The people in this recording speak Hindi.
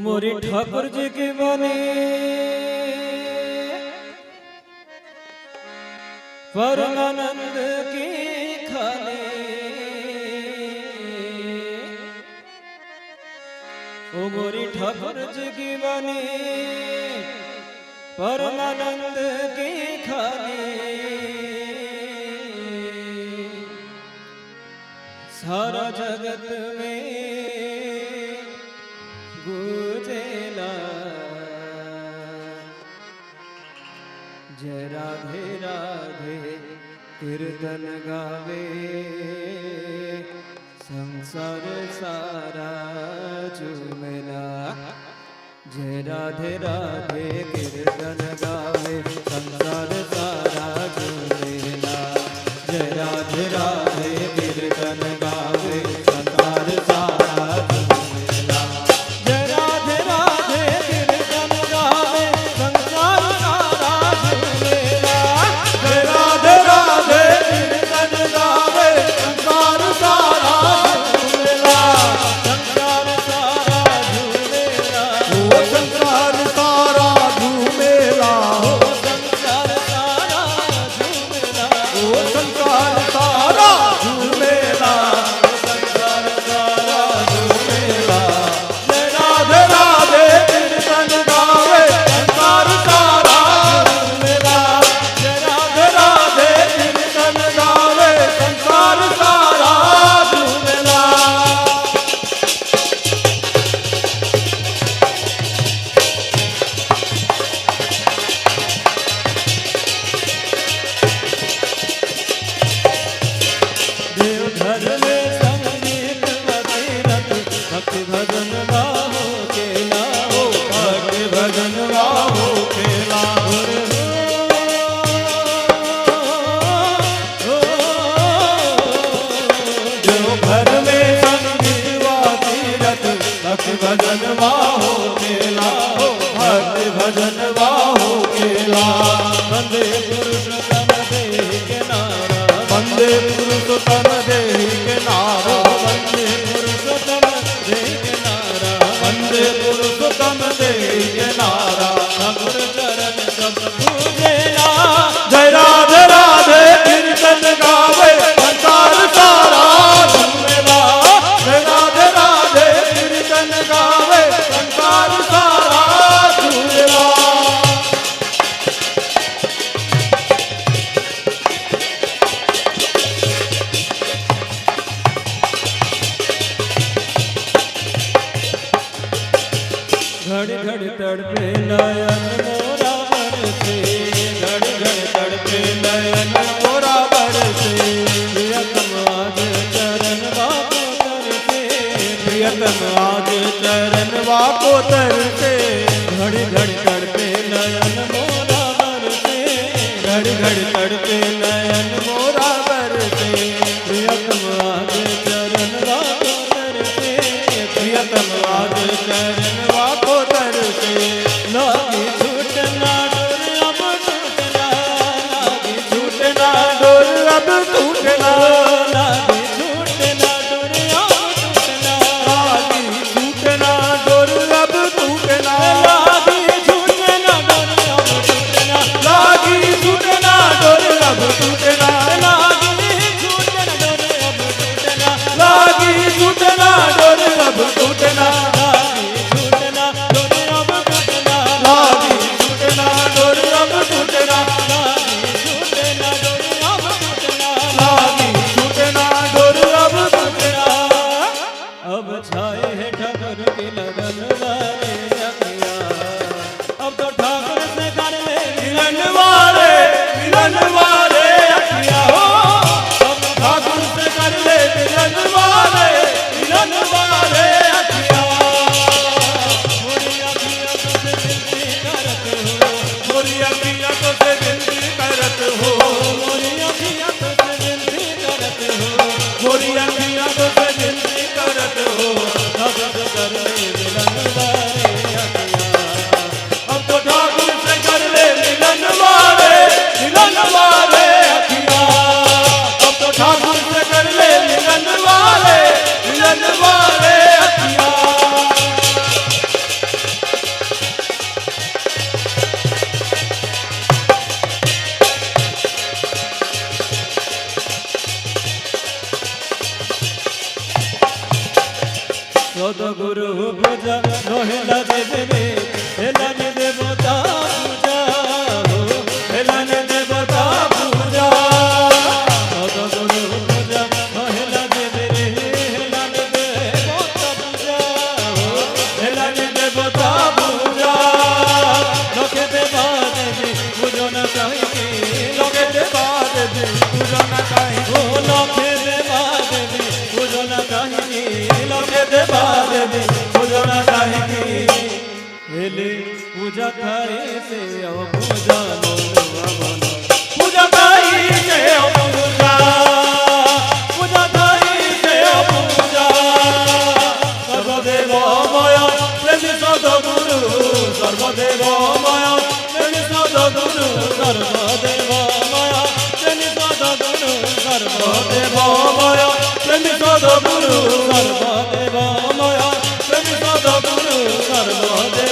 मोरी ठाकुर जी की बनी परमानंद की खानी ओ मोरी ठाकुर जी की बनी परमानंद की खानी सारा जगत में गुजेला जय राधे राधे कीर्तन गावे संसार सारा झूमेला जय राधे राधे कीर्तन गावे संसार सारा झूमेला जय राधे राधे कीर्तन गावे संसार सारा झूमेला जय राधे राधे कीर्तन गावे संसार सारा झूमेला जय राधे राधे कीर्तन गावे संसार सारा झूमेला संसार सारा झूमेला ओ संसार सारा झूमेला ओ संसार सारा झूमेला ओ संसार सारा झूमेला संसार सारा झूमेला जय राधे राधे कीर्तन गावे संसार सारा झूमेला जय राधे राधे कीर्तन गावे संसार सारा झूमेला देवघर में संगीत बतीरथ भक्ति भजन गाहो के लाओ भक्ति भजन गाहो खेला जो घर में संगीवा तीरथ भक्ति भजन वाहो खेला भक्ति भजन वाहो खेला वंदे पुरुषोत्तम देह के नारा वंदे पुरुषोत्तम देहि के नारा वंदे पुरुषोत्तम देह के नारा वंदे पुरुषोत्तम देहि के नारा ठाकुर चरण सब पूजेला जय राधे राधे कीर्तन गावे संसार सारा झूमेला जय राधे राधे कीर्तन गावे संसार सारा झूमेला घड़ घड़ तड़पे नयन मोरा बरसे घड़ घड़ तड़पे नयन मोरा बरसे प्रियतम आज चरण बाबू तरसे प्रियतम आज चरण वाको तरसे घड़ घड़ तड़पे नयन मोरा बरसे घड़ घड़ तड़पे नयन मोरा बरसे प्रियतम आज चरण बाबू तरसे प्रियतम आज चरण वाको तरसे लागी छूटना डोर अब टूटना लागी टूटना डोर अब टूटना लागी छूटना डोर अब टूटना लागी टूटना डोर अब टूटना लागी छूटना डोर अब टूटना लागी टूटना डोर अब टूटना लागी छूटना डोर अब टूटना लागी टूटना डोर अब टूटना लागी छूटना डोर अब टूटना लागी टूटना डोर अब टूटना लागी छूटना डोर अब टूटना लागी टूटना डोर अब टूटना अब छाए है ठाकुर की लगन वाले अखिया अब तो ठाकुर से कर ले मिलन वाले अखिया हो अब ठाकुर से कर ले मिलन वाले अखिया मोरी अखिया तो से विनती करत हो मोरी अखिया तो से विनती करत हो मोरी अखिया तो से विनती करत हो मोरी अखिया तो से विनती करत हो ठाकुर कर ले मिलन वाले अखिया अब तो ठाकुर से कर ले मिलन वाले अखिया अब तो ठाकुर से कर ले मिलन वाले अखिया সদগুরু পূজা নহিলা দেবে হেলানি দেবতা পূজা হেলানি দেবতা পূজা সদগুরু পূজা নহিলা দেবে হেলানি দেবতা পূজা হেলানি দেবতা পূজা লোকে দেবা দেবী পূজন কাহিনী লোকে দেবা দেবী পূজন কাহিনী ও লোকে দেবা দেবী পূজন কাহিনী লোকে দেবা দেবী পূজন কাহিনী হেলে পূজা খাই সে পূজা মন পূজা পাইছে পূজা পূজা পাইছে পূজা সর্বদেবময় প্রেমী সদগুরু সর্বদেবময় প্রেমী সদগুরু সর্বদেবময় প্রেমী সদগুরু সর্বদেবময় প্রেমী সদগুরু সর্বদেবময় প্রেমী সদগুরু সর্বদেব